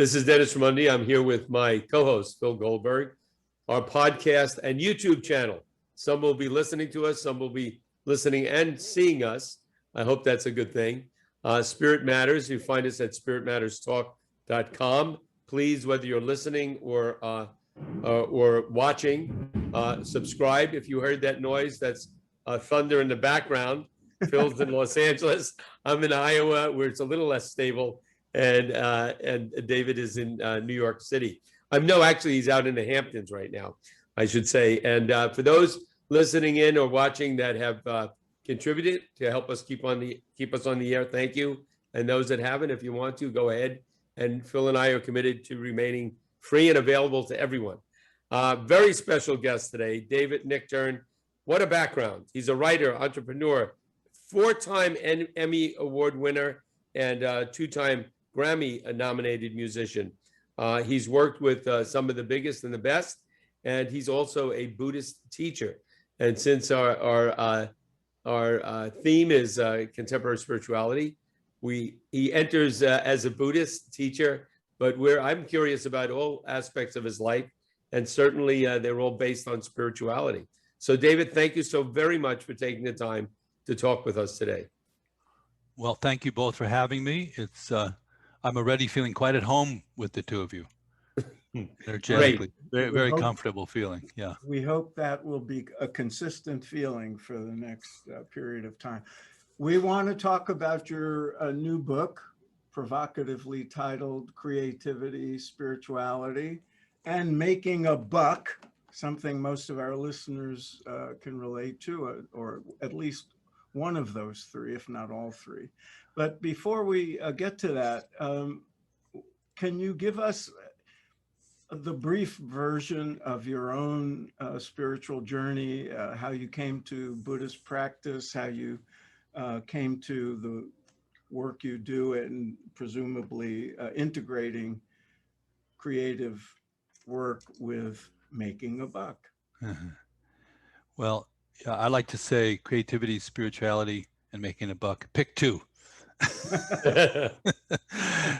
This is Dennis Ramundi. I'm here with my co-host, Phil Goldberg, our podcast and YouTube channel. Some will be listening to us, some will be listening and seeing us. I hope that's a good thing. Spirit Matters, you find us at spiritmatterstalk.com. Please, whether you're listening or watching, subscribe. If you heard that noise, that's thunder in the background. Phil's in Los Angeles. I'm in Iowa, where it's a little less stable, and David is in New York City. Actually, he's out in the Hamptons right now, I should say. And for those listening in or watching that have contributed to help us keep us on the air, thank you. And those that haven't, if you want to, go ahead. And Phil and I are committed to remaining free and available to everyone. Very special guest today, David Nichtern. What a background. He's a writer, entrepreneur, 4-time Emmy Award winner, and 2-time Grammy nominated musician. He's worked with some of the biggest and the best, and he's also a Buddhist teacher. And since our theme is contemporary spirituality, he enters as a Buddhist teacher, but I'm curious about all aspects of his life, and certainly they're all based on spirituality. So David, thank you so very much for taking the time to talk with us today. Well, thank you both for having me. It's I'm already feeling quite at home with the two of you. Energetically, very comfortable feeling. Yeah. We hope that will be a consistent feeling for the next period of time. We want to talk about your new book, provocatively titled Creativity, Spirituality, and Making a Buck, something most of our listeners can relate to, or at least one of those three, if not all three. But before we get to that, can you give us the brief version of your own spiritual journey, how you came to Buddhist practice, how you came to the work you do, and presumably integrating creative work with making a buck? Well, I like to say creativity, spirituality, and making a buck. Pick two.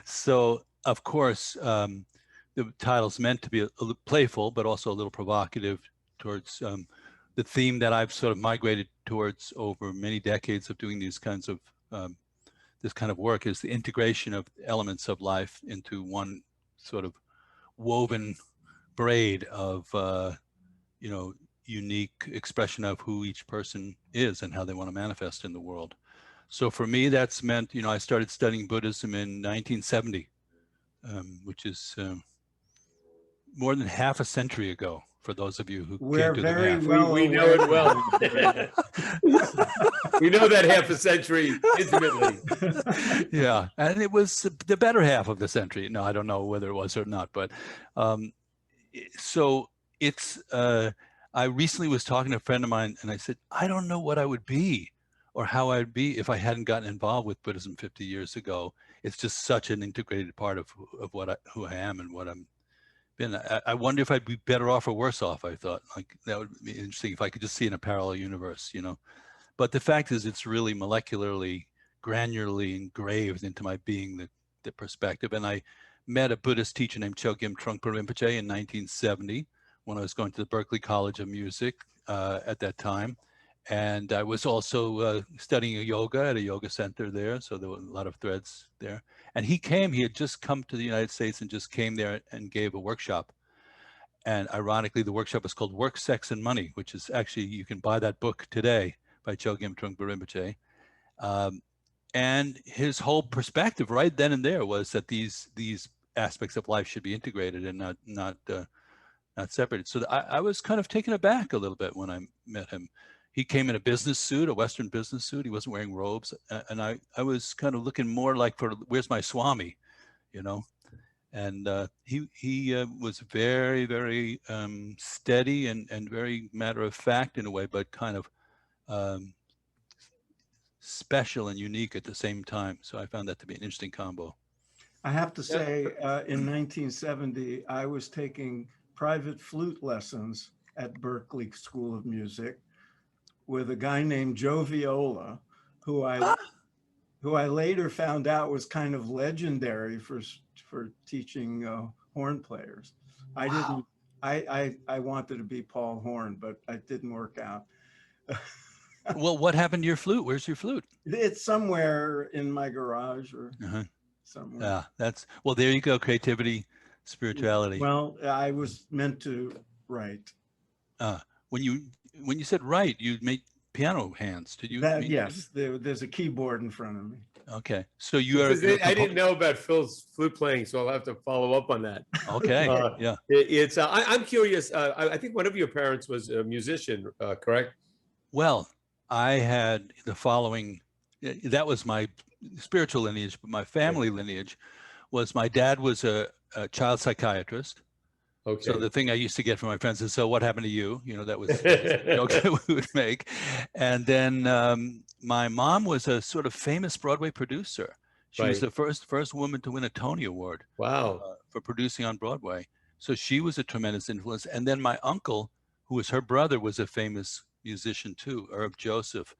So, of course, the title's meant to be a little playful, but also a little provocative towards the theme that I've sort of migrated towards over many decades of doing these kinds of this kind of work, is the integration of elements of life into one sort of woven braid of unique expression of who each person is and how they want to manifest in the world. So for me, that's meant, I started studying Buddhism in 1970, which is more than half a century ago, for those of you who can't do the math. We know it well. We know that half a century intimately. Yeah, and it was the better half of the century. No, I don't know whether it was or not, but so it's, I recently was talking to a friend of mine, and I said, I don't know what I would be or how I'd be if I hadn't gotten involved with Buddhism 50 years ago. It's just such an integrated part of who I am and what I'm been. I wonder if I'd be better off or worse off. I thought, like, that would be interesting if I could just see in a parallel universe, But the fact is, it's really molecularly, granularly engraved into my being, the perspective. And I met a Buddhist teacher named Chogyam Trungpa Rinpoche in 1970 when I was going to the Berklee College of Music at that time. And I was also studying yoga at a yoga center there. So there were a lot of threads there. And he had just come to the United States and just came there and gave a workshop. And ironically, the workshop was called Work, Sex, and Money, which is actually, you can buy that book today by Chogyam Trungpa Rinpoche. And his whole perspective right then and there was that these aspects of life should be integrated and not separated. So I was kind of taken aback a little bit when I met him. He came in a business suit, a Western business suit. He wasn't wearing robes. And I was kind of looking more like for, where's my Swami, And he was very, very steady and very matter of fact in a way, but kind of special and unique at the same time. So I found that to be an interesting combo. I have to say, in 1970, I was taking private flute lessons at Berklee School of Music with a guy named Joe Viola, who I later found out was kind of legendary for for teaching horn players. I Wow. didn't. I wanted to be Paul Horn, but it didn't work out. Well, what happened to your flute? Where's your flute? It's somewhere in my garage or Uh-huh. somewhere. Yeah, well, there you go. Creativity, spirituality. Well, I was meant to write. When you said write, you make piano hands. Did you? That, yes, there's a keyboard in front of me. Okay, so you're I didn't know about Phil's flute playing, so I'll have to follow up on that. okay. Yeah. I'm curious. I think one of your parents was a musician, correct? Well, I had the following. That was my spiritual lineage, but my family lineage was my dad was a child psychiatrist. Okay. So the thing I used to get from my friends is, "So what happened to you?" You know, that was the jokes that we would make. And then my mom was a sort of famous Broadway producer. She was the first woman to win a Tony Award. Wow. For producing on Broadway. So she was a tremendous influence. And then my uncle, who was her brother, was a famous musician too, Herb Joseph.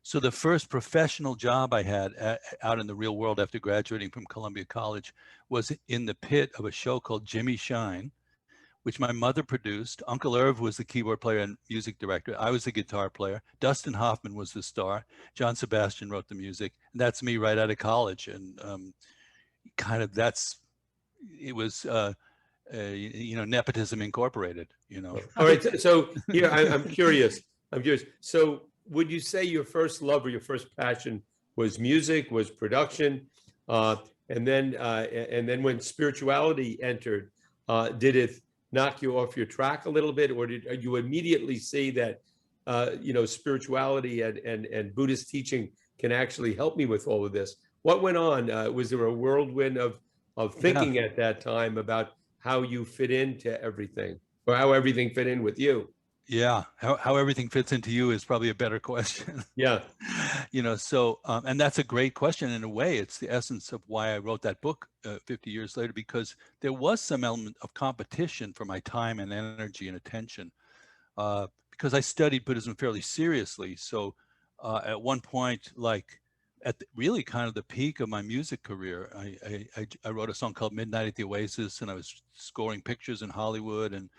So the first professional job I had out in the real world after graduating from Columbia College was in the pit of a show called Jimmy Shine, which my mother produced. Uncle Irv was the keyboard player and music director. I was the guitar player. Dustin Hoffman was the star. John Sebastian wrote the music. And that's me right out of college. And it was, nepotism incorporated, All right. So here, I'm curious. So would you say your first love or your first passion was music, was production? And then when spirituality entered, did it knock you off your track a little bit, or did you immediately see that spirituality and Buddhist teaching can actually help me with all of this? What went on? Was there a whirlwind of thinking at that time about how you fit into everything, or how everything fit in with you? Yeah, how everything fits into you is probably a better question. Yeah. And that's a great question. In a way, it's the essence of why I wrote that book 50 years later, because there was some element of competition for my time and energy and attention, because I studied Buddhism fairly seriously. So at one point, like really kind of the peak of my music career, I wrote a song called Midnight at the Oasis, and I was scoring pictures in Hollywood and,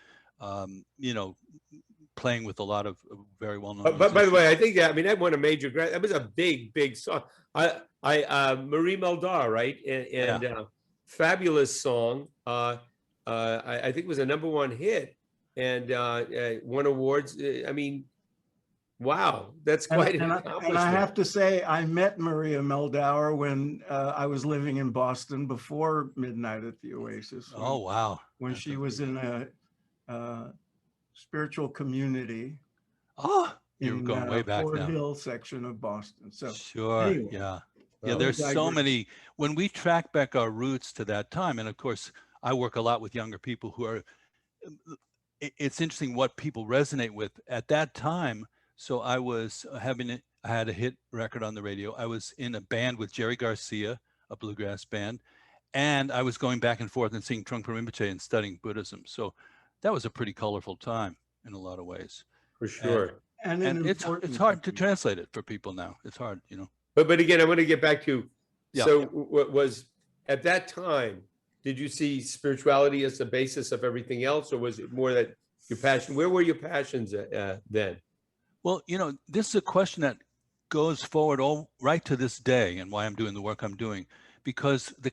playing with a lot of very well-known But by the way, I think that won a major Grammy. That was a big song. Marie Meldar, right? And fabulous song. I think it was a #1 hit and won awards. Wow, that's quite an accomplishment. And I have to say, I met Maria Meldauer when I was living in Boston before Midnight at the Oasis. Oh, wow. When she was in a spiritual community. Oh, you're going way back Fort now. Hill section of Boston. So sure, anyway, yeah. There's so many. When we track back our roots to that time, and of course, I work a lot with younger people who are. It's interesting what people resonate with at that time. So I had a hit record on the radio. I was in a band with Jerry Garcia, a bluegrass band, and I was going back and forth and seeing Trungpa Rinpoche and studying Buddhism. So that was a pretty colorful time in a lot of ways. For sure. And it's hard to translate it for people now. It's hard, But again, I want to get back to, Yeah. so what was, at that time, did you see spirituality as the basis of everything else, or was it more that your passion, where were your passions then? Well, this is a question that goes forward all right to this day, and why I'm doing the work I'm doing, because the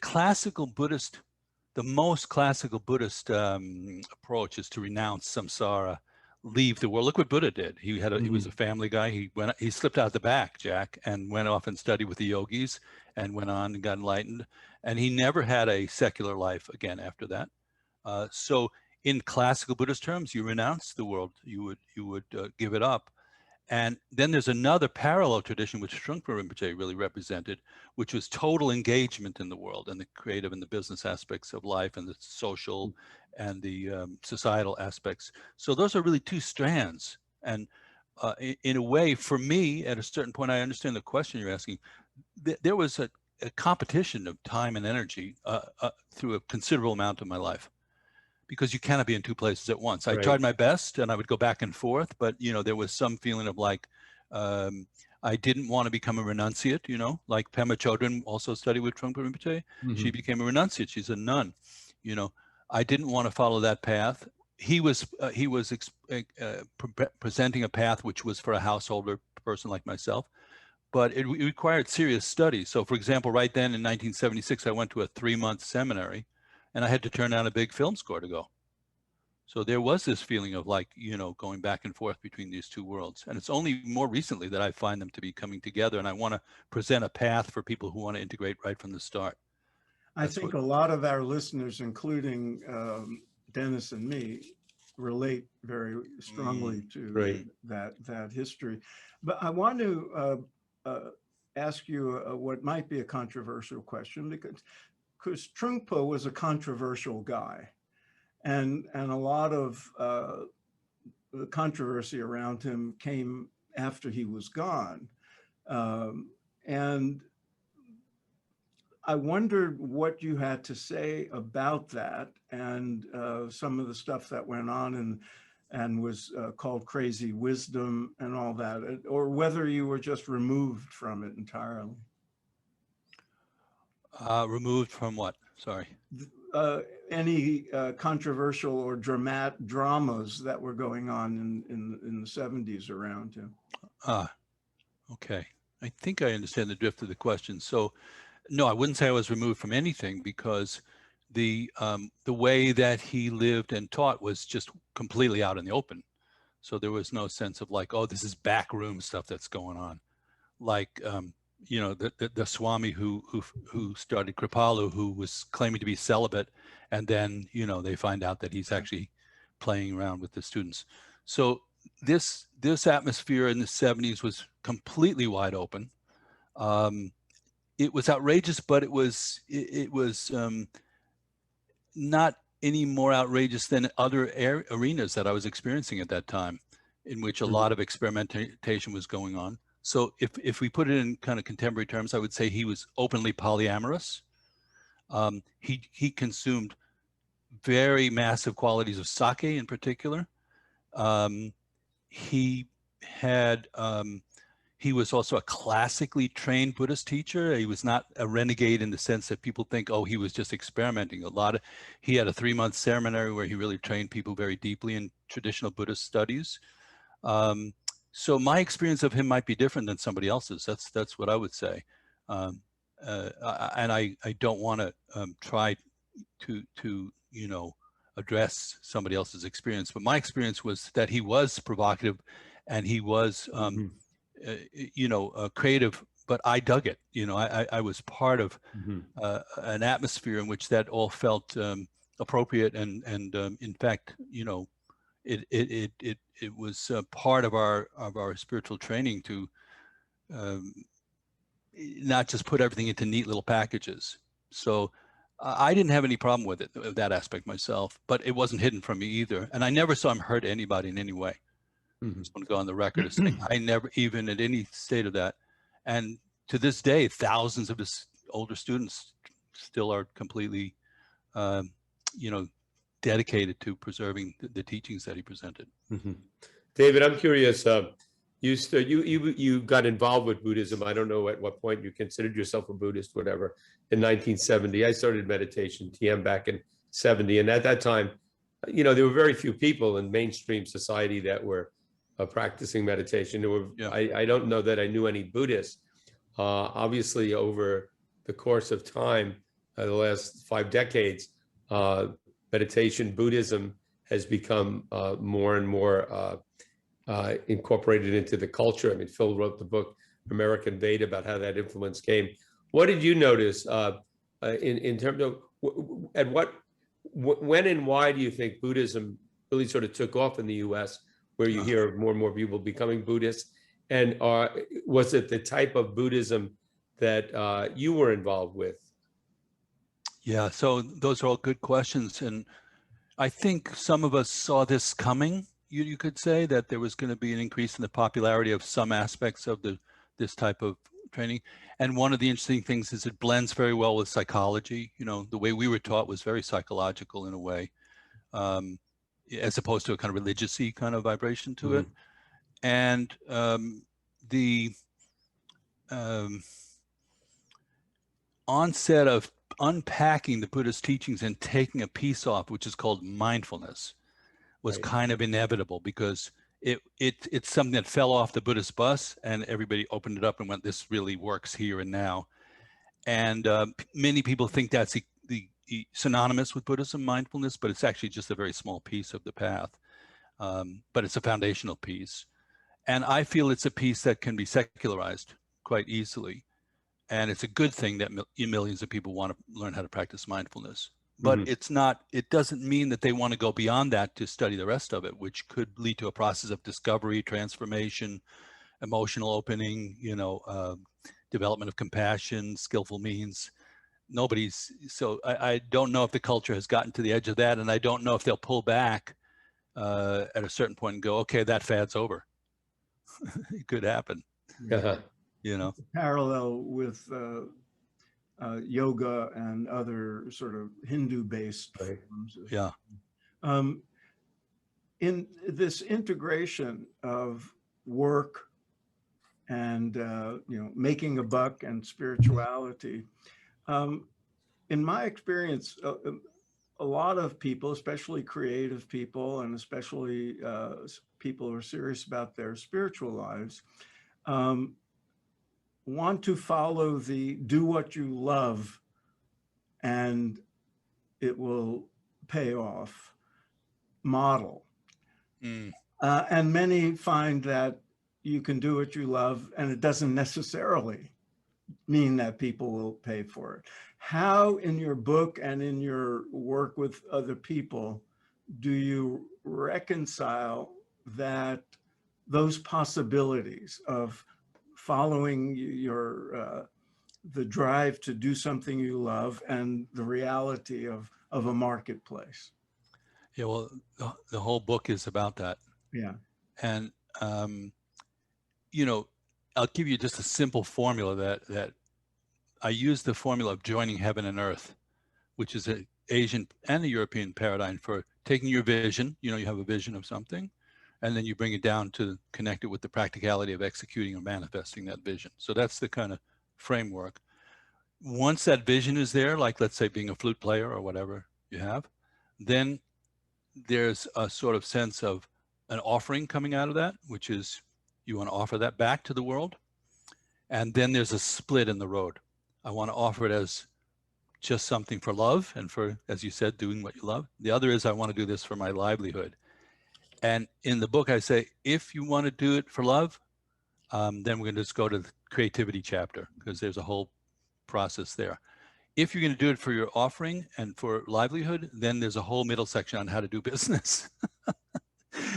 most classical Buddhist approach is to renounce samsara, leave the world. Look what Buddha did. He was a family guy. He slipped out the back, Jack, and went off and studied with the yogis and went on and got enlightened. And he never had a secular life again after that. So in classical Buddhist terms, you renounce the world. You would give it up. And then there's another parallel tradition which Trungpa Rinpoche really represented, which was total engagement in the world and the creative and the business aspects of life and the social and the societal aspects. So those are really two strands. And in a way, for me, at a certain point, I understand the question you're asking. There was a competition of time and energy through a considerable amount of my life, because you cannot be in two places at once. I tried my best and I would go back and forth, but there was some feeling of like, I didn't want to become a renunciate, you know, like Pema Chodron also studied with Trungpa Rinpoche. She became a renunciate. She's a nun, you know. I didn't want to follow that path. He was presenting a path which was for a householder person like myself, but it required serious study. So for example, right then in 1976, I went to a 3-month seminary and I had to turn down a big film score to go. So there was this feeling of like, you know, going back and forth between these two worlds. And it's only more recently that I find them to be coming together. And I want to present a path for people who want to integrate right from the start. I think a lot of our listeners, including Dennis and me, relate very strongly to that history. But I want to ask you what might be a controversial question, because Trungpa was a controversial guy. And a lot of the controversy around him came after he was gone. And I wondered what you had to say about that and some of the stuff that went on and was called crazy wisdom and all that, or whether you were just removed from it entirely. Removed from what? Sorry. Any controversial or dramas that were going on in the 70s around him. Okay. I think I understand the drift of the question. So, no, I wouldn't say I was removed from anything, because the way that he lived and taught was just completely out in the open. So there was no sense of like, oh, this is backroom stuff that's going on. Like, you know, the Swami who started Kripalu, who was claiming to be celibate, and then, you know, they find out that he's actually playing around with the students. So this atmosphere in the 70s was completely wide open. It was outrageous, but it was not any more outrageous than other arenas that I was experiencing at that time, in which a lot of experimentation was going on. So if we put it in kind of contemporary terms, I would say he was openly polyamorous. He consumed very massive qualities of sake in particular. He was also a classically trained Buddhist teacher. He was not a renegade in the sense that people think, oh, he was just experimenting. He had a 3-month seminary where he really trained people very deeply in traditional Buddhist studies. So my experience of him might be different than somebody else's. That's what I would say. And I don't want to try to you know, address somebody else's experience, but my experience was that he was provocative and he was you know, creative, but I dug it. You know, I was part of an atmosphere in which that all felt appropriate, and in fact, you know, it was part of our spiritual training to not just put everything into neat little packages. So I didn't have any problem with it, that aspect myself, but it wasn't hidden from me either. And I never saw him hurt anybody in any way. I just want to go on the record as saying I never, even at any state of that. And to this day, thousands of his older students still are completely, you know, dedicated to preserving the teachings that he presented. David, I'm curious. You got involved with Buddhism. I don't know at what point you considered yourself a Buddhist, whatever. In 1970, I started meditation, TM, back in 70, and at that time, you know, there were very few people in mainstream society that were practicing meditation. There were, I don't know that I knew any Buddhists. Obviously, over the course of time, the last 5 decades, meditation, Buddhism has become more and more incorporated into the culture. I mean, Phil wrote the book American Veda about how that influence came. What did you notice in terms of when and why do you think Buddhism really sort of took off in the U.S., where you hear more and more people becoming Buddhists? And was it the type of Buddhism that you were involved with? Yeah, so those are all good questions. And I think some of us saw this coming. You could say that there was going to be an increase in the popularity of some aspects of this type of training. And one of the interesting things is it blends very well with psychology. You know, the way we were taught was very psychological in a way, as opposed to a kind of religious-y kind of vibration to it. And the onset of unpacking the Buddhist teachings and taking a piece off, which is called mindfulness, was kind of inevitable, because it's something that fell off the Buddhist bus, and everybody opened it up and went, this really works here and now. And many people think that's the synonymous with Buddhism, mindfulness, but it's actually just a very small piece of the path. But it's a foundational piece. And I feel it's a piece that can be secularized quite easily. And it's a good thing that millions of people want to learn how to practice mindfulness. But it's not, it doesn't mean that they want to go beyond that to study the rest of it, which could lead to a process of discovery, transformation, emotional opening, development of compassion, skillful means. So I don't know if the culture has gotten to the edge of that, and I don't know if they'll pull back at a certain point and go, okay, that fad's over. It could happen. Parallel with yoga and other sort of Hindu-based forms of, in this integration of work and making a buck and spirituality, in my experience, a lot of people, especially creative people, and especially people who are serious about their spiritual lives, want to follow the do what you love and it will pay off model. And many find that you can do what you love and it doesn't necessarily mean that people will pay for it. How in your book and in your work with other people do you reconcile those possibilities of following the drive to do something you love and the reality of a marketplace? Yeah, well, the whole book is about that. Yeah. And, I'll give you just a simple formula that I use the formula of joining heaven and earth, which is an Asian and a European paradigm for taking your vision. You have a vision of something, and then you bring it down to connect it with the practicality of executing or manifesting that vision. So that's the kind of framework. Once that vision is there, like let's say being a flute player or whatever you have, then there's a sort of sense of an offering coming out of that, which is you want to offer that back to the world. And then there's a split in the road. I want to offer it as just something for love and for, as you said, doing what you love. The other is I want to do this for my livelihood. And in the book, I say, if you want to do it for love, then we're going to just go to the creativity chapter, because there's a whole process there. If you're going to do it for your offering and for livelihood, then there's a whole middle section on how to do business,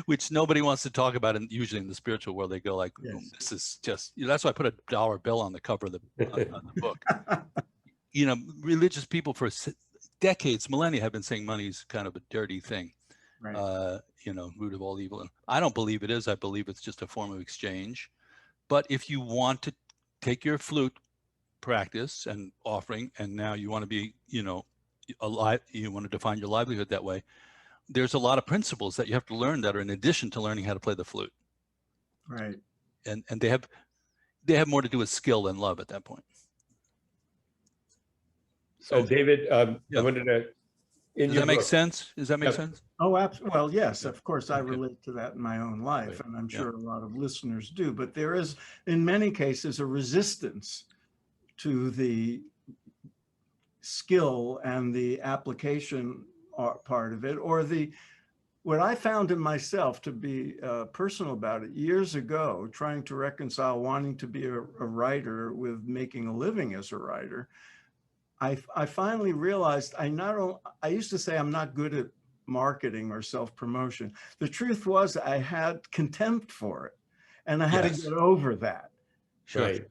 which nobody wants to talk about. And usually in the spiritual world, they go like, this is just, that's why I put a dollar bill on the cover of on the book. Religious people for decades, millennia, have been saying money's kind of a dirty thing. Right. Root of all evil. I don't believe it is. I believe it's just a form of exchange. But if you want to take your flute practice and offering, and now you want to be, alive, you want to define your livelihood that way, there's a lot of principles that you have to learn that are in addition to learning how to play the flute. Right. And they have more to do with skill than love at that point. So David, I wanted to, does that make sense? Does that make sense? Oh, absolutely. Well, yes, of course, I relate to that in my own life, and I'm sure a lot of listeners do. But there is, in many cases, a resistance to the skill and the application part of it, or what I found in myself, to be personal about it, years ago, trying to reconcile wanting to be a writer with making a living as a writer. I finally realized I used to say I'm not good at marketing or self-promotion. The truth was I had contempt for it, and I had to get over that. Sure. Right.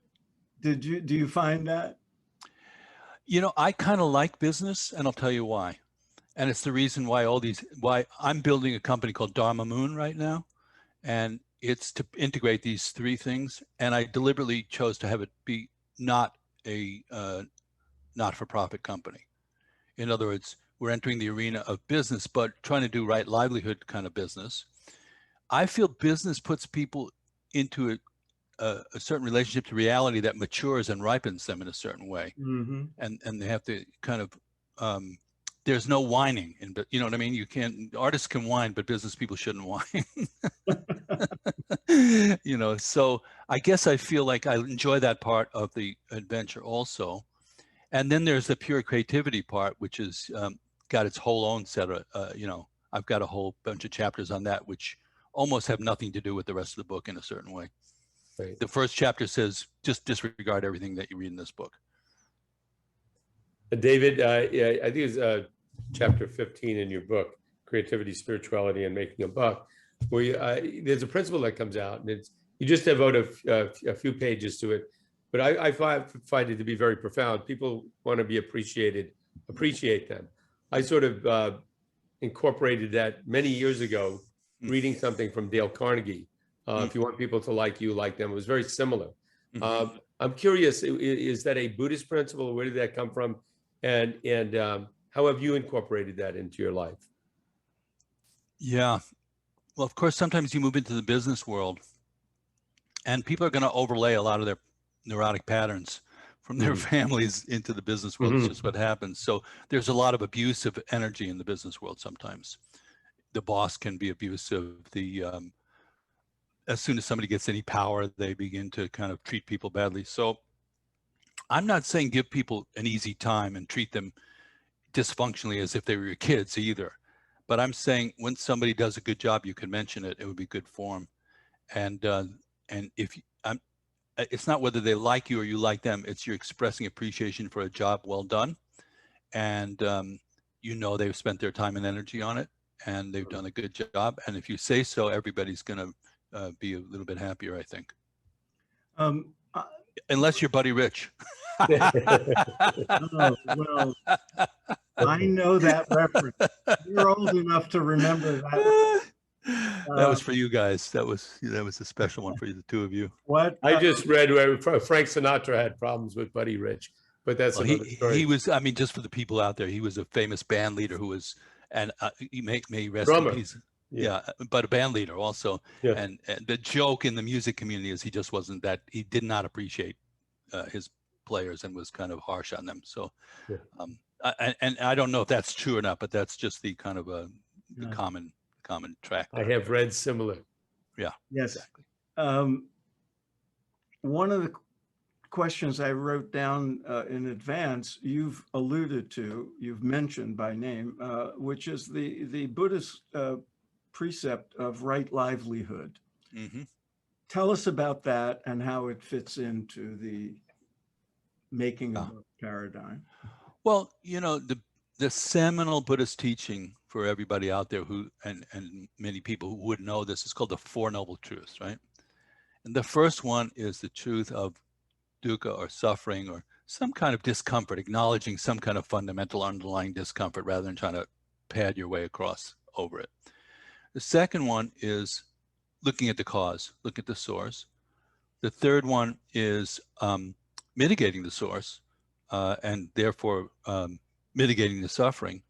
Do you find that? I kind of like business, and I'll tell you why. And it's the reason why I'm building a company called Dharma Moon right now. And it's to integrate these three things. And I deliberately chose to have it be not a not-for-profit company. In other words, we're entering the arena of business, but trying to do right livelihood kind of business. I feel business puts people into a certain relationship to reality that matures and ripens them in a certain way. Mhm. And they have to kind of, there's no whining, you know what I mean? You can't, artists can whine, but business people shouldn't whine. You know, so I guess I feel like I enjoy that part of the adventure also. And then there's the pure creativity part, which is got its whole own set of, you know, I've got a whole bunch of chapters on that, which almost have nothing to do with the rest of the book in a certain way. Right. The first chapter says, just disregard everything that you read in this book. David, yeah, I think it's chapter 15 in your book, Creativity, Spirituality, and Making a Buck, where there's a principle that comes out, and it's you just devote a few pages to it, but I find it to be very profound. People want to be appreciated, appreciate them. I sort of incorporated that many years ago, reading something from Dale Carnegie. If you want people to like you, like them. It was very similar. I'm curious, is that a Buddhist principle? Where did that come from? And how have you incorporated that into your life? Yeah. Well, of course, sometimes you move into the business world and people are going to overlay a lot of their neurotic patterns from their families into the business world. It's just what happens. So there's a lot of abusive energy in the business world sometimes. The boss can be abusive. As soon as somebody gets any power, they begin to kind of treat people badly. So I'm not saying give people an easy time and treat them dysfunctionally as if they were your kids either. But I'm saying when somebody does a good job, you can mention it. It would be good form. And if it's not whether they like you or you like them, it's you're expressing appreciation for a job well done. And you know they've spent their time and energy on it and they've done a good job. And if you say so, everybody's going to be a little bit happier, I think. Unless you're Buddy Rich. Oh, well, I know that reference. You're old enough to remember that. That was for you guys. That was a special one for you, the two of you. What I just read where Frank Sinatra had problems with Buddy Rich, but that's well, another story. he was, I mean, just for the people out there, he was a famous band leader who was, and he may rest Drummer. in peace. Yeah, but a band leader also. Yeah. And the joke in the music community is he just wasn't that, he did not appreciate his players and was kind of harsh on them. So, and I don't know if that's true or not, but that's just the kind of the common track there. I have read similar. Yeah. Yes. Exactly. One of the questions I wrote down in advance, you've alluded to, you've mentioned by name, which is the Buddhist precept of right livelihood. Tell us about that and how it fits into the making of a paradigm. Well, you know, the seminal Buddhist teaching for everybody out there who, and many people who would know this, is called the Four Noble Truths, right? And the first one is the truth of dukkha or suffering or some kind of discomfort, acknowledging some kind of fundamental underlying discomfort rather than trying to pad your way across over it. The second one is looking at the cause, look at the source. The third one is mitigating the source and therefore mitigating the suffering.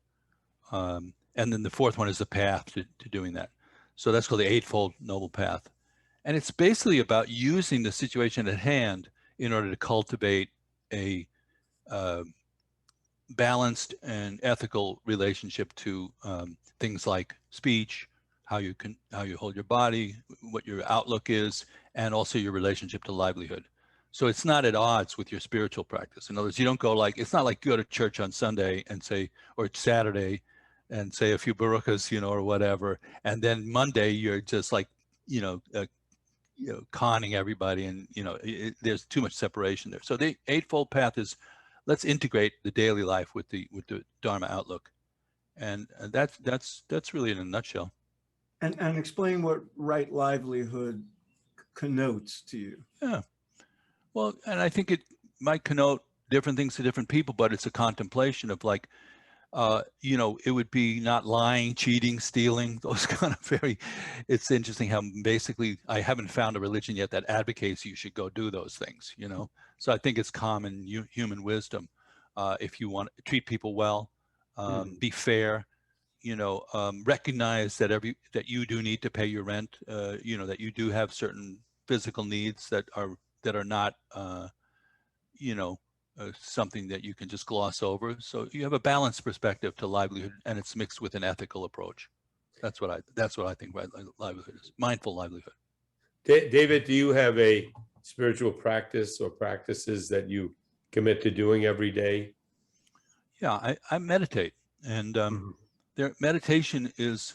And then the fourth one is the path to doing that. So that's called the Eightfold Noble Path. And it's basically about using the situation at hand in order to cultivate a balanced and ethical relationship to things like speech, how you hold your body, what your outlook is, and also your relationship to livelihood. So it's not at odds with your spiritual practice. In other words, you don't go like, it's not like you go to church on Sunday and say, or Saturday and say a few baruchas, you know, or whatever. And then Monday you're just like, conning everybody, and there's too much separation there. So the Eightfold Path is, let's integrate the daily life with the Dharma outlook, and that's really in a nutshell. And explain what right livelihood connotes to you. Yeah, well, and I think it might connote different things to different people, but it's a contemplation of like, it would be not lying, cheating, stealing, those kind of it's interesting how basically I haven't found a religion yet that advocates you should go do those things, So I think it's common human wisdom. If you want to treat people well, be fair, recognize that you do need to pay your rent, that you do have certain physical needs that are not, you know, something that you can just gloss over. So you have a balanced perspective to livelihood, and it's mixed with an ethical approach. That's what I think livelihood is. Mindful livelihood. David, do you have a spiritual practice or practices that you commit to doing every day? Yeah, I meditate, and meditation is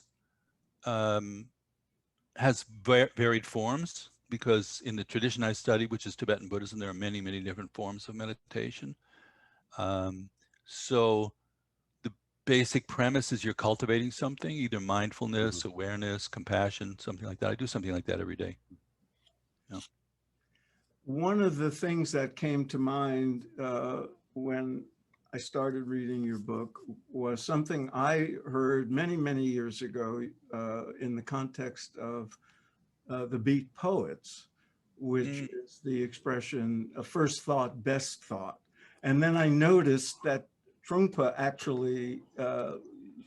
has varied forms, because in the tradition I study, which is Tibetan Buddhism, there are many, many different forms of meditation. So the basic premise is you're cultivating something, either mindfulness, awareness, compassion, something like that. I do something like that every day. Yeah. One of the things that came to mind when I started reading your book was something I heard many, many years ago in the context of the Beat Poets, which is the expression, first thought, best thought. And then I noticed that Trungpa actually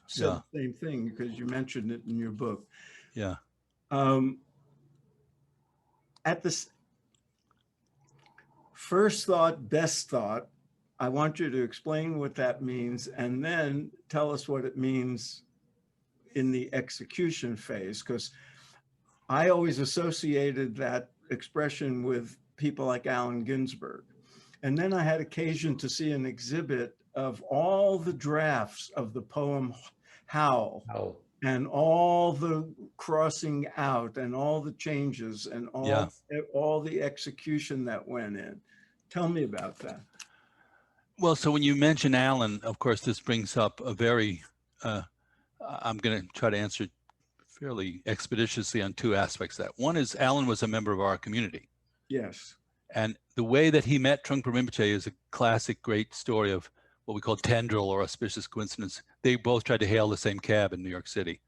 said the same thing, because you mentioned it in your book. Yeah. At this first thought, best thought, I want you to explain what that means, and then tell us what it means in the execution phase, because I always associated that expression with people like Allen Ginsberg. And then I had occasion to see an exhibit of all the drafts of the poem Howl, and all the crossing out and all the changes and all the execution that went in. Tell me about that. Well, so when you mention Allen, of course, this brings up a very, I'm going to try to answer fairly expeditiously on two aspects of that. One is Allen was a member of our community. Yes. And the way that he met Trungpa Rinpoche is a classic, great story of what we call tendril or auspicious coincidence. They both tried to hail the same cab in New York City.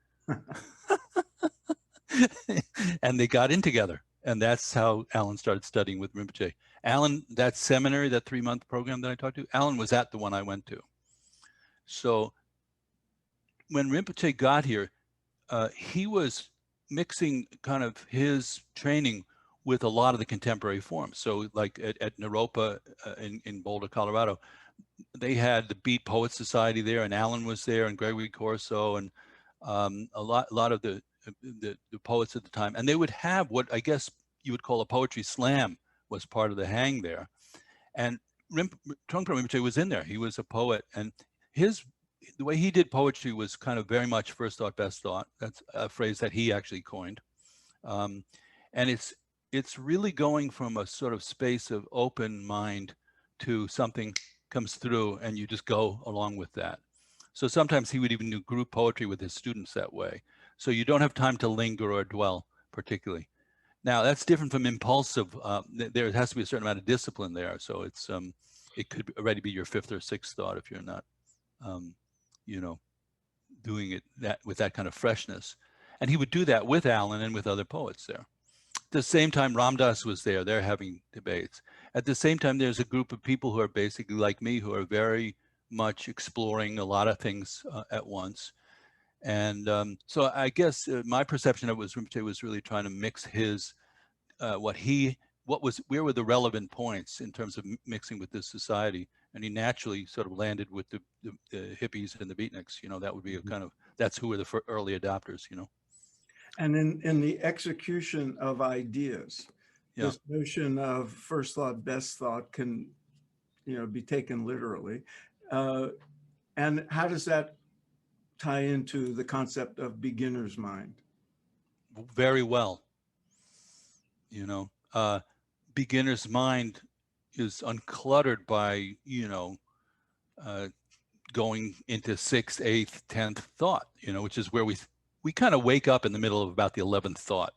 And they got in together. And that's how Allen started studying with Rinpoche. Allen, that seminary, that 3-month program that I talked to, Allen was at the one I went to. So when Rinpoche got here, he was mixing kind of his training with a lot of the contemporary forms. So like at Naropa in Boulder, Colorado, they had the Beat Poets Society there, and Allen was there, and Gregory Corso, and a lot of the poets at the time. And they would have what I guess you would call a poetry slam was part of the hang there. And Trungpa Rinpoche was in there. He was a poet, and the way he did poetry was kind of very much first thought, best thought. That's a phrase that he actually coined. And it's really going from a sort of space of open mind to something comes through and you just go along with that. So sometimes he would even do group poetry with his students that way. So you don't have time to linger or dwell particularly. Now that's different from impulsive. There has to be a certain amount of discipline there. So it's it could already be your 5th or 6th thought if you're not, you know, doing it with that kind of freshness. And he would do that with Allen and with other poets there. At the same time, Ram Dass was there. They're having debates. At the same time, there's a group of people who are basically like me, who are very much exploring a lot of things at once. And so I guess my perception of it was Rinpoche was really trying to mix his, where were the relevant points in terms of mixing with this society. And he naturally sort of landed with the hippies and the beatniks. You know, that would be a kind of, that's who were the early adopters, you know. And in the execution of ideas, this notion of first thought, best thought can, you know, be taken literally. And how does that tie into the concept of beginner's mind? Very well. You know, beginner's mind is uncluttered by, you know, going into 6th, 8th, 10th thought, you know, which is where we kind of wake up in the middle of about the 11th thought.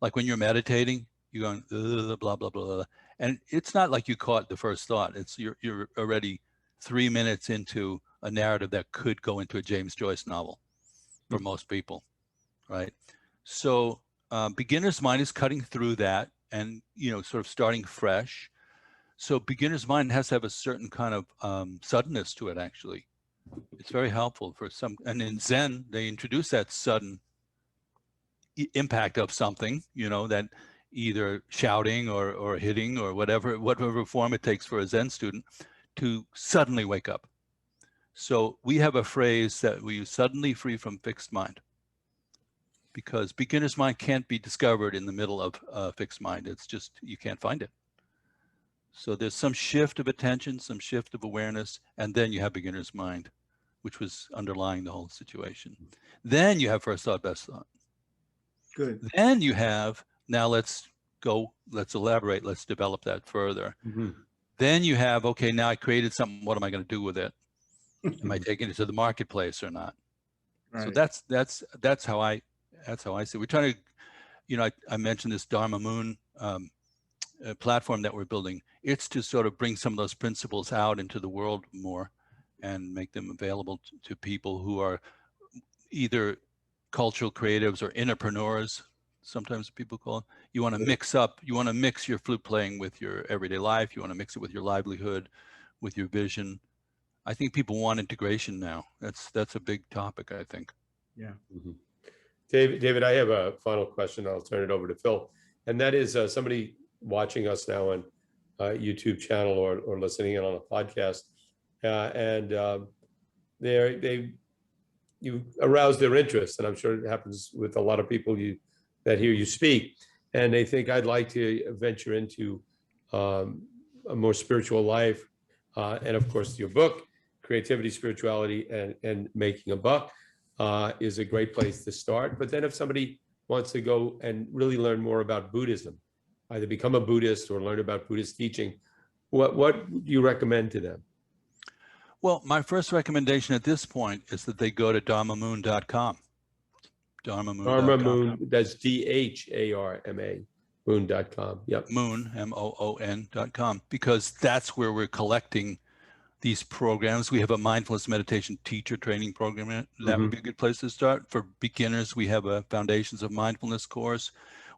Like when you're meditating, you're going blah, blah, blah, blah. And it's not like you caught the first thought. It's you're already 3 minutes into a narrative that could go into a James Joyce novel for most people, right? So beginner's mind is cutting through that and, you know, sort of starting fresh. So beginner's mind has to have a certain kind of suddenness to it, actually. It's very helpful for some, and in Zen, they introduce that sudden impact of something, you know, that either shouting or hitting or whatever form it takes for a Zen student to suddenly wake up. So we have a phrase that we use, suddenly free from fixed mind, because beginner's mind can't be discovered in the middle of fixed mind. It's just, you can't find it. So there's some shift of attention, some shift of awareness, and then you have beginner's mind, which was underlying the whole situation. Then you have first thought, best thought. Good. Then you have, now let's elaborate, let's develop that further. Mm-hmm. Then you have, okay, now I created something, what am I going to do with it? Am I taking it to the marketplace or not? Right. So that's how I see it. We're trying to, you know, I mentioned this Dharma Moon platform that we're building. It's to sort of bring some of those principles out into the world more and make them available to people who are either cultural creatives or entrepreneurs, sometimes people call it. You want to mix your flute playing with your everyday life. You want to mix it with your livelihood, with your vision. I think people want integration now. That's a big topic, I think. Yeah. Mm-hmm. David, I have a final question. I'll turn it over to Phil. And that is somebody watching us now on YouTube channel or listening in on a podcast. You arouse their interest. And I'm sure it happens with a lot of people that hear you speak. And they think, I'd like to venture into a more spiritual life. And of course, your book, Creativity, Spirituality, and Making a Buck, is a great place to start. But then if somebody wants to go and really learn more about Buddhism, either become a Buddhist or learn about Buddhist teaching, what do you recommend to them? Well, my first recommendation at this point is that they go to dharmamoon.com. Dharma Moon, that's DHARMA, moon.com. Yep. Moon, MOON.com, because that's where we're collecting these programs. We have a mindfulness meditation teacher training program. That would be a good place to start. For beginners, we have a Foundations of Mindfulness course.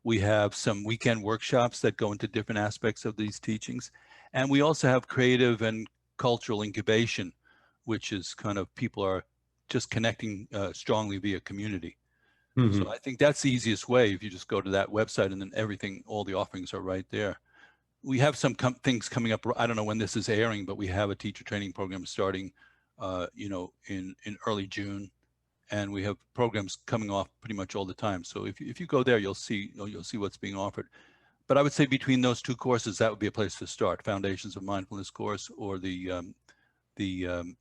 We have some weekend workshops that go into different aspects of these teachings. And we also have creative and cultural incubation, which is kind of people are just connecting strongly via community. So I think that's the easiest way. If you just go to that website and then everything, all the offerings are right there. We have some things coming up. I don't know when this is airing, but we have a teacher training program starting, in early June, and we have programs coming off pretty much all the time. So if you go there, you'll see what's being offered. But I would say between those two courses, that would be a place to start: Foundations of Mindfulness course or the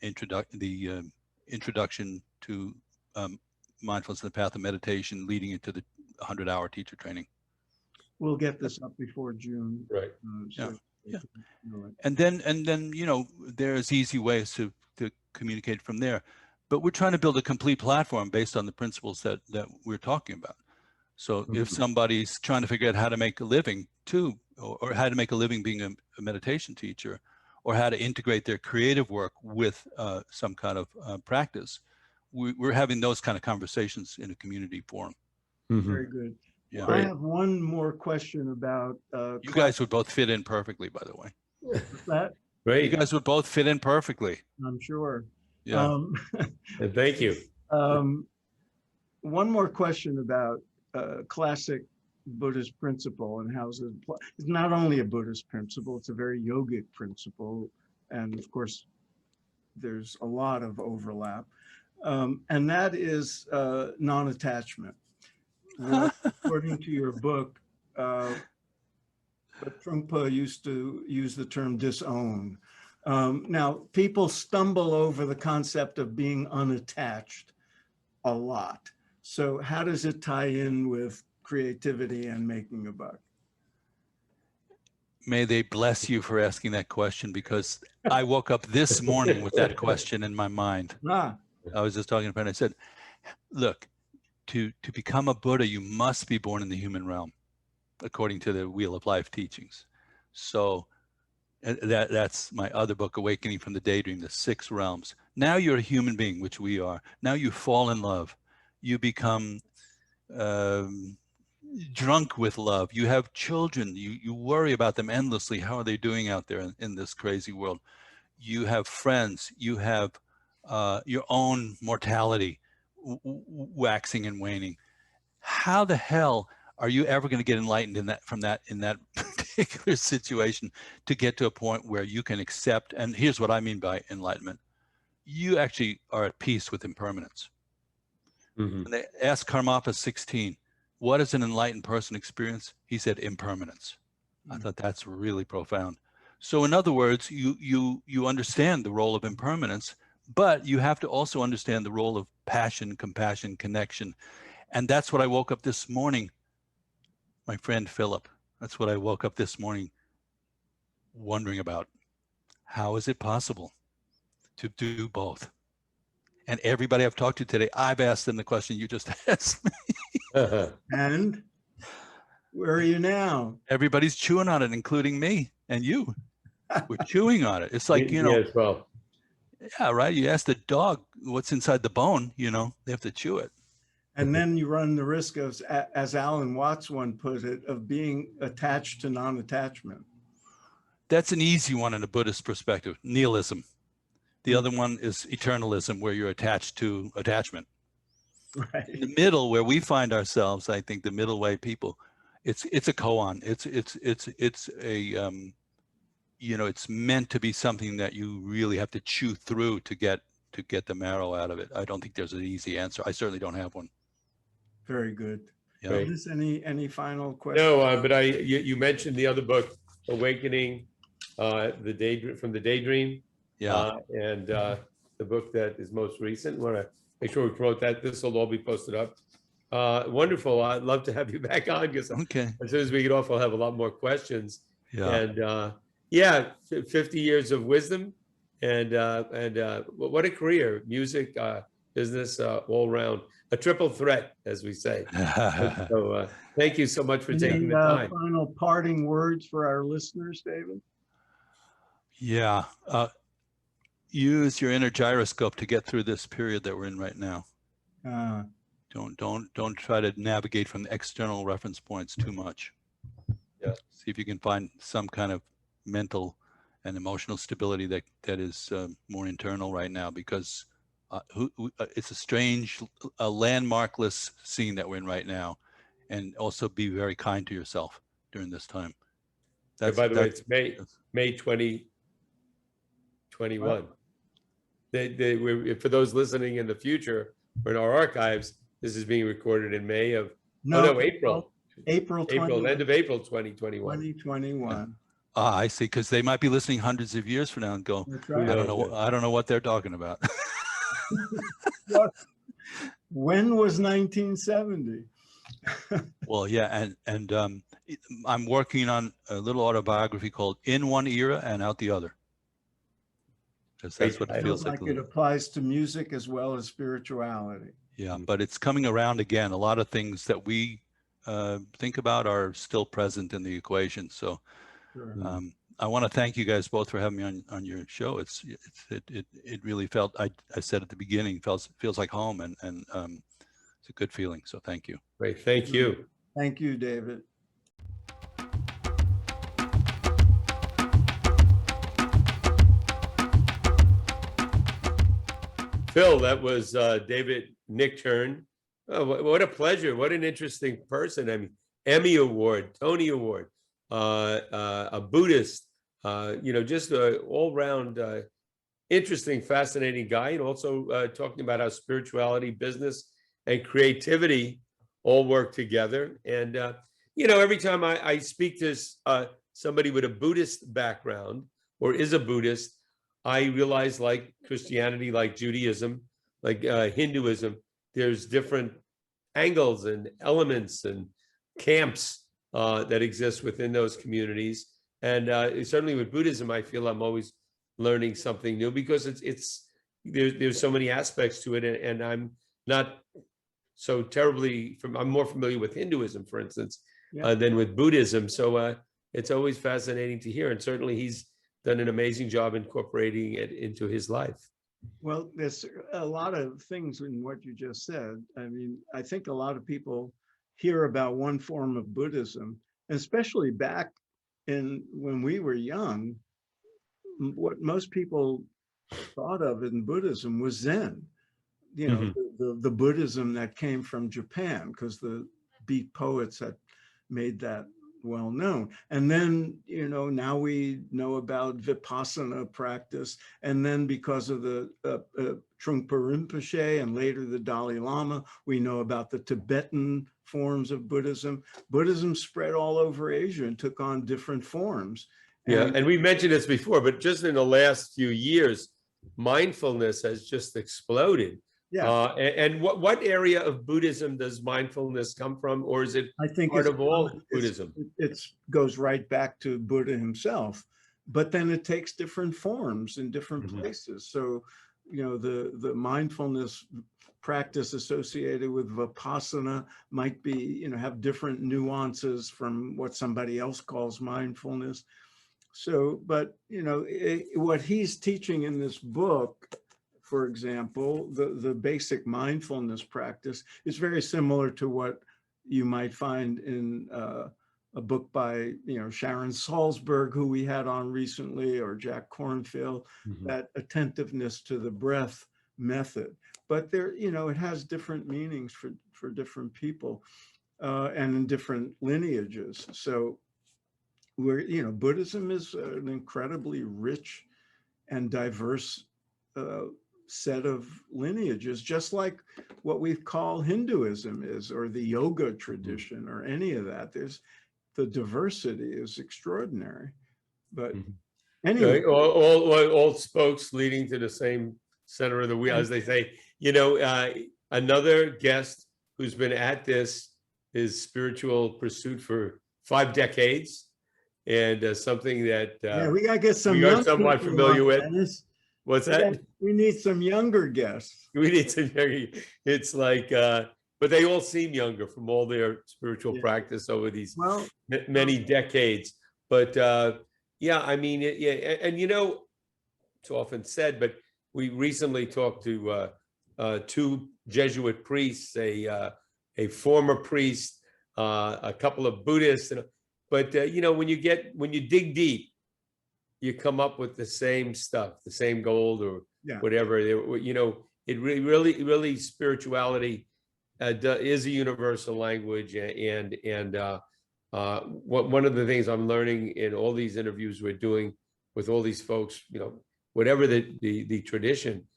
introduction to mindfulness and the path of meditation, leading into the 100-hour teacher training. We'll get this up before June. Right. So Yeah. And then there's easy ways to communicate from there. But we're trying to build a complete platform based on the principles that we're talking about. So if somebody's trying to figure out how to make a living too, or how to make a living being a meditation teacher, or how to integrate their creative work with some kind of practice, we're having those kind of conversations in a community forum. Very good. Yeah. I have one more question about you guys would both fit in perfectly, by the way. that. Great. You guys would both fit in perfectly. I'm sure. Yeah. And thank you. One more question about classic Buddhist principle and how it's not only a Buddhist principle, it's a very yogic principle. And of course, there's a lot of overlap. And that is non-attachment. Well, according to your book, Trungpa used to use the term disown. Now, people stumble over the concept of being unattached a lot. So how does it tie in with creativity and making a buck? May they bless you for asking that question, because I woke up this morning with that question in my mind. I was just talking to a friend. I said, look, to become a Buddha, you must be born in the human realm, according to the Wheel of Life teachings. So that's my other book, Awakening from the Daydream, the 6 realms. Now you're a human being, which we are. Now you fall in love. You become drunk with love. You have children. You worry about them endlessly. How are they doing out there in this crazy world? You have friends. You have your own mortality waxing and waning. How the hell are you ever going to get enlightened in that particular situation to get to a point where you can accept? And here's what I mean by enlightenment: you actually are at peace with impermanence. Mhm. When they asked Karmapa 16, what does an enlightened person experience? He said impermanence. I thought that's really profound. So in other words, you understand the role of impermanence, but you have to also understand the role of passion, compassion, connection. And that's what I woke up this morning, my friend Philip. That's what I woke up this morning wondering about. How is it possible to do both? And everybody I've talked to today, I've asked them the question you just asked me. And where are you now? Everybody's chewing on it, including me and you. We're chewing on it. It's like, you know, as well. yeah, right. You ask the dog what's inside the bone, you know, they have to chew it. And then you run the risk of, as Alan Watts one put it, of being attached to non-attachment. That's an easy one in a Buddhist perspective, nihilism. The other one is eternalism, where you're attached to attachment. Right. In the middle, where we find ourselves, I think the middle way people, it's a koan. It's a you know, it's meant to be something that you really have to chew through to get the marrow out of it. I don't think there's an easy answer. I certainly don't have one. Very good. Yeah. Right. Dennis, any final questions? No, but you mentioned the other book, Awakening, from the Daydream. Yeah. And the book that is most recent. Want to make sure we promote that. This will all be posted up. Wonderful. I'd love to have you back on, because Okay. as soon as we get off, I'll have a lot more questions. Yeah. And yeah, 50 years of wisdom, and what a career! Music, business, all around, a triple threat, as we say. So thank you so much for taking the time. Final parting words for our listeners, David? Yeah. Use your inner gyroscope to get through this period that we're in right now. Don't try to navigate from the external reference points too much. Yeah. See if you can find some kind of mental and emotional stability that is more internal right now, because it's a strange, landmarkless scene that we're in right now. And also be very kind to yourself during this time. By the way, it's May 2021. For those listening in the future or in our archives, this is being recorded in May of April. April 20, End of April 2021. 2021. Ah, I see, because they might be listening hundreds of years from now and go, Right. I don't know what they're talking about. When was 1970? Well, yeah, and I'm working on a little autobiography called In One Era and Out the Other. Because that's what it feels like. It applies to music as well as spirituality. Yeah, but it's coming around again. A lot of things that we think about are still present in the equation. So Sure. I want to thank you guys both for having me on your show. It really felt, I said at the beginning, feels like home, and it's a good feeling. So thank you. Great, thank you. Thank you, David. Phil, that was David Nichtern. Oh, what a pleasure. What an interesting person. I mean, Emmy Award, Tony Award, a Buddhist, just an all-round interesting, fascinating guy. And also talking about how spirituality, business, and creativity all work together. And, every time I speak to somebody with a Buddhist background or is a Buddhist, I realize, like Christianity, like Judaism, like Hinduism, there's different angles and elements and camps that exist within those communities. And certainly with Buddhism, I feel I'm always learning something new, because there's so many aspects to it, and I'm not so terribly I'm more familiar with Hinduism, for instance, than with Buddhism. So it's always fascinating to hear, and certainly he's done an amazing job incorporating it into his life. Well, there's a lot of things in what you just said. I mean, I think a lot of people hear about one form of Buddhism, especially back when we were young. What most people thought of in Buddhism was Zen, the Buddhism that came from Japan, because the beat poets had made that well known. And then, you know, now we know about Vipassana practice. And then because of the Trungpa Rinpoche and later the Dalai Lama, we know about the Tibetan forms of Buddhism. Buddhism spread all over Asia and took on different forms. Yeah, and we mentioned this before, but just in the last few years, mindfulness has just exploded. Yeah. And what area of Buddhism does mindfulness come from, or is it I think part of all Buddhism? It goes right back to Buddha himself, but then it takes different forms in different places. So, you know, the mindfulness practice associated with Vipassana might be, you know, have different nuances from what somebody else calls mindfulness. So, but, you know, what he's teaching in this book, for example, the basic mindfulness practice is very similar to what you might find in a book by, you know, Sharon Salzberg, who we had on recently, or Jack Kornfield, that attentiveness to the breath method. But there, you know, it has different meanings for different people and in different lineages. So we're, you know, Buddhism is an incredibly rich and diverse set of lineages, just like what we call Hinduism is, or the yoga tradition, or any of that. There's the diversity is extraordinary. But anyway, all spokes leading to the same center of the wheel, as they say. You know, another guest who's been at this, his spiritual pursuit for 5 decades, and something that yeah, we gotta get some we are young somewhat people familiar on, with. Dennis. What's that? We need some younger guests. We need some younger. It's like, but they all seem younger from all their spiritual practice over these many decades. But yeah, I mean, yeah, and you know, it's often said, but we recently talked to 2 Jesuit priests, a former priest, a couple of Buddhists, but you know, when you dig deep, you come up with the same stuff, the same gold, or whatever. You know, it really spirituality is a universal language, and one of the things I'm learning in all these interviews we're doing with all these folks, you know, whatever the tradition,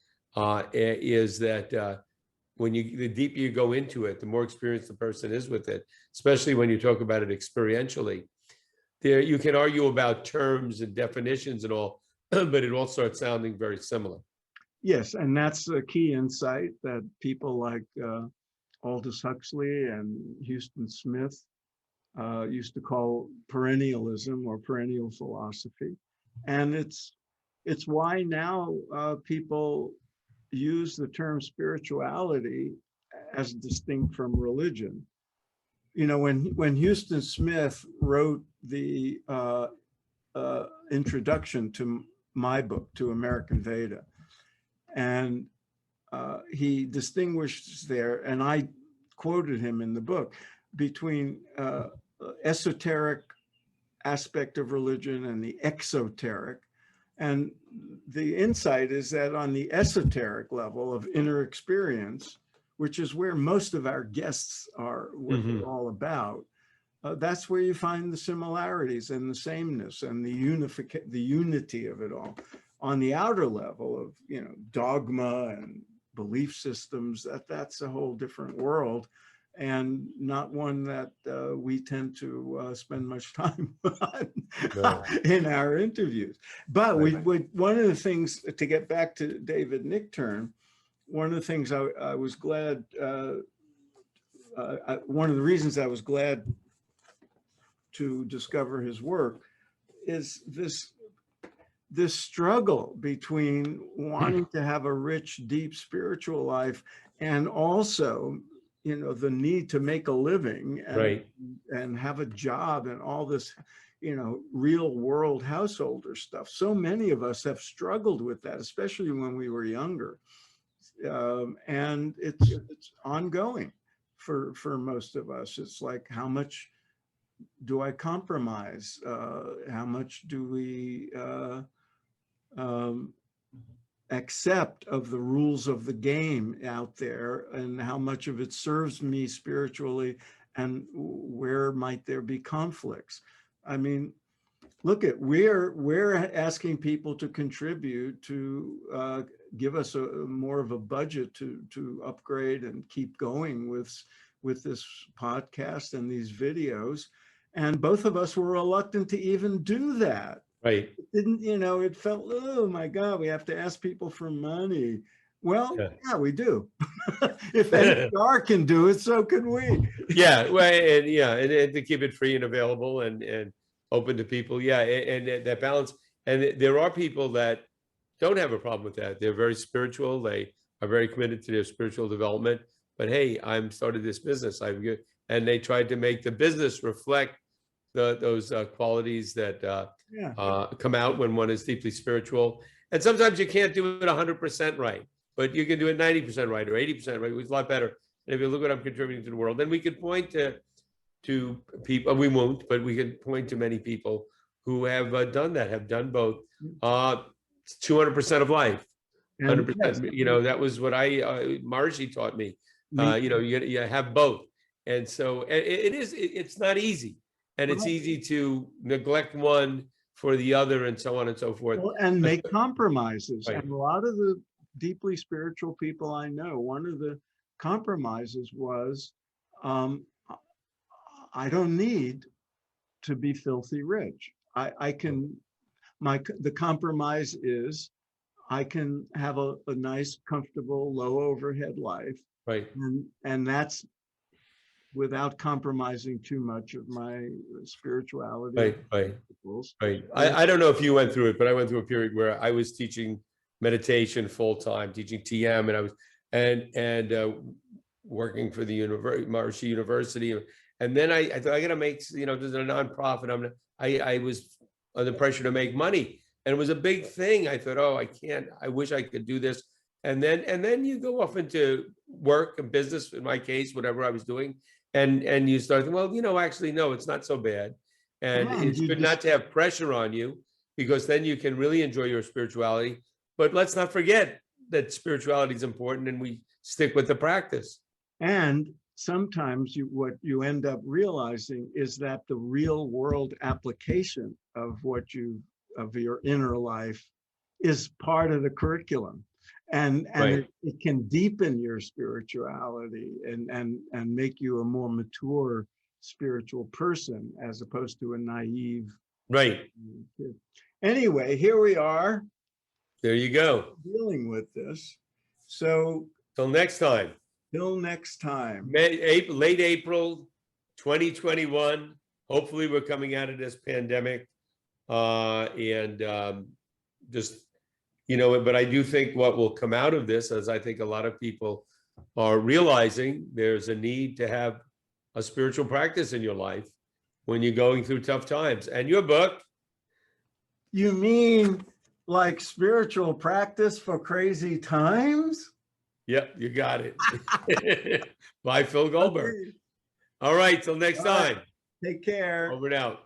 is that the deeper you go into it, the more experienced the person is with it, especially when you talk about it experientially. There, you can argue about terms and definitions and all, but it all starts sounding very similar. Yes, and that's a key insight that people like Aldous Huxley and Houston Smith used to call perennialism or perennial philosophy. And it's why now people use the term spirituality as distinct from religion. You know, when Houston Smith wrote the introduction to my book, To American Veda, and he distinguishes there, and I quoted him in the book, between esoteric aspect of religion and the exoteric. And the insight is that on the esoteric level of inner experience, which is where most of our guests are, what they're all about, that's where you find the similarities and the sameness and the unity of it all. On the outer level of, you know, dogma and belief systems, that's a whole different world, and not one that we tend to spend much time on in our interviews. But one of the things, to get back to David Nichtern, one of the things I was glad, one of the reasons I was glad to discover his work is this struggle between wanting to have a rich, deep spiritual life, and also, you know, the need to make a living and have a job and all this, you know, real world householder stuff. So many of us have struggled with that, especially when we were younger. And it's ongoing for most of us. It's like, how much do I compromise? How much do we accept of the rules of the game out there, and how much of it serves me spiritually and where might there be conflicts? I mean, look at, we're asking people to contribute to give us more of a budget to upgrade and keep going with this podcast and these videos. And both of us were reluctant to even do that. Right. It didn't, you know, it felt, oh my God, we have to ask people for money. Well, yeah, we do. If NPR can do it, so can we. Yeah, well, and to keep it free and available and open to people. Yeah, and that balance. And there are people that don't have a problem with that. They're very spiritual. They are very committed to their spiritual development. But hey, I'm started this business. And they tried to make the business reflect those qualities that come out when one is deeply spiritual. And sometimes you can't do it 100% right, but you can do it 90% right or 80% right, which is a lot better. And if you look what I'm contributing to the world, then we could point to people, we won't, but we can point to many people who have done that, have done both. 200% of life, 100%. You know, that was what Maharishi taught me. You know, you have both. And so it's not easy. And it's easy to neglect one for the other and so on and so forth. Well, and make compromises. Right. And a lot of the deeply spiritual people I know, one of the compromises was, I don't need to be filthy rich. I can, the compromise is I can have a nice, comfortable, low overhead life. Right. And that's without compromising too much of my spirituality. Right. I don't know if you went through it, but I went through a period where I was teaching meditation full time, teaching TM, and I was and working for the Maharishi University. And then I thought, I got to make, you know, there's a nonprofit. I was under pressure to make money, and it was a big thing. I thought, oh, I can't. I wish I could do this. And then you go off into work and business. In my case, whatever I was doing. And you start thinking, well, you know, actually, no, it's not so bad. And it's good not to have pressure on you, because then you can really enjoy your spirituality. But let's not forget that spirituality is important, and we stick with the practice. And sometimes what you end up realizing is that the real world application of of your inner life is part of the curriculum. And it can deepen your spirituality and make you a more mature spiritual person, as opposed to a naive kid. Anyway, here we are. There you go. Dealing with this. So till next time. Till next time. Late April 2021. Hopefully we're coming out of this pandemic. Just, you know, but I do think what will come out of this, as I think a lot of people are realizing, there's a need to have a spiritual practice in your life when you're going through tough times. And your book. You mean like spiritual practice for crazy times? Yep, you got it. By Phil Goldberg. Okay. All right, till next time. Take care. Over and out.